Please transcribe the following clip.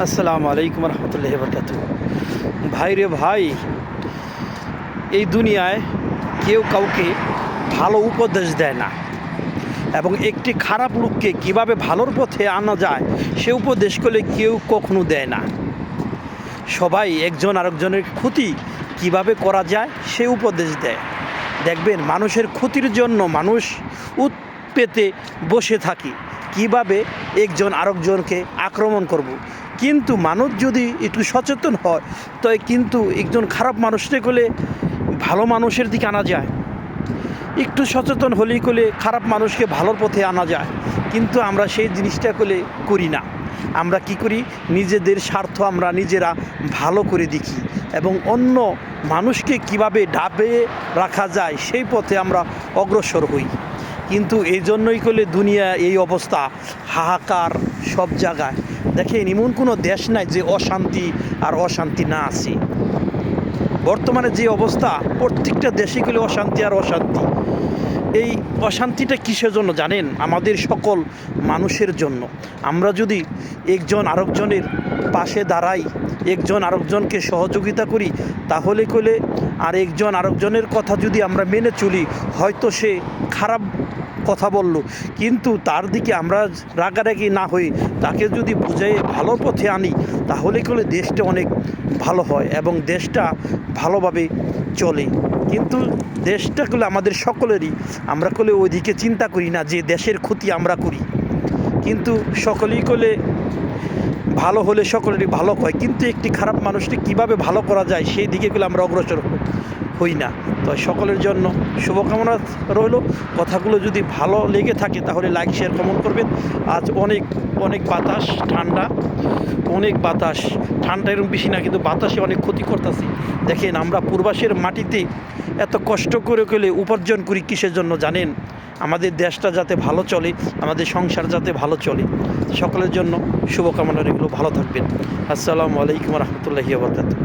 আসসালামু আলাইকুম রহমতুল্লাহি বরকাতুহু। ভাই রে ভাই, এই দুনিয়ায় কেউ কাউকে ভালো উপদেশ দেয় না, এবং একটি খারাপ লোককে কিভাবে ভালোর পথে আনা যায় সে উপদেশ করলে কেউ কখনো দেয় না। সবাই একজন আরেকজনের ক্ষতি কিভাবে করা যায় সে উপদেশ দেয়। দেখবেন মানুষের ক্ষতির জন্য মানুষ পেতে বসে থাকি, কিভাবে একজন আরেকজনকে আক্রমণ করব। কিন্তু মানুষ যদি একটু সচেতন হয় তো কিন্তু একজন খারাপ মানুষকে করলে ভালো মানুষের দিকে আনা যায়। একটু সচেতন হলেই করলে খারাপ মানুষকে ভালোর পথে আনা যায়, কিন্তু আমরা সেই জিনিসটা করলে করি না। আমরা কি করি, নিজেদের স্বার্থ আমরা নিজেরা ভালো করে দেখি এবং অন্য মানুষকে কিভাবে ডাবে রাখা যায় সেই পথে আমরা অগ্রসর হই। কিন্তু এই জন্যই করলে দুনিয়া এই অবস্থা, হাহাকার সব জায়গায়। দেখেন, এমন কোনো দেশ নাই যে অশান্তি আর অশান্তি না আছে। বর্তমানে যে অবস্থা, প্রত্যেকটা দেশে গেলে অশান্তি আর অশান্তি। এই অশান্তিটা কিসের জন্য জানেন? আমাদের সকল মানুষের জন্য। আমরা যদি একজন আরেকজনের পাশে দাঁড়াই, একজন আরেকজনকে সহযোগিতা করি, তাহলে কলে আর একজন আরেকজনের কথা যদি আমরা মেনে চলি, হয়তো সে খারাপ কথা বলল, কিন্তু তার দিকে আমরা রাগারাগি না হই, তাকে যদি বুঝিয়ে ভালো পথে আনি, তাহলে কলে দেশটা অনেক ভালো হয় এবং দেশটা ভালোভাবে চলে। কিন্তু দেশটা করলে আমাদের সকলেরই, আমরা করলে ওইদিকে চিন্তা করি না যে দেশের ক্ষতি আমরা করি। কিন্তু সকলেই করলে ভালো হলে সকলেরই ভালো হয়, কিন্তু একটি খারাপ মানুষকে কিভাবে ভালো করা যায় সেই দিকে গেলে আমরা অগ্রসর হই না। তো সকলের জন্য শুভকামনা রইল। কথাগুলো যদি ভালো লেগে থাকে তাহলে লাইক শেয়ার কমেন্ট করবেন। আজ অনেক অনেক বাতাস, অনেক বাতাস, ঠান্ডা এরকম বেশি না, কিন্তু বাতাসে অনেক ক্ষতি করতেছি। দেখেন, আমরা পূর্বাসের মাটিতে এত কষ্ট করে উপার্জন করি কিসের জন্য জানেন? আমাদের দেশটা যাতে ভালো চলে, আমাদের সংসার যাতে ভালো চলে। সকলের জন্য শুভকামনা রইল। ভালো থাকবেন। আসসালামু আলাইকুম রহমতুল্লাহি ওয়া বারাকাতুহু।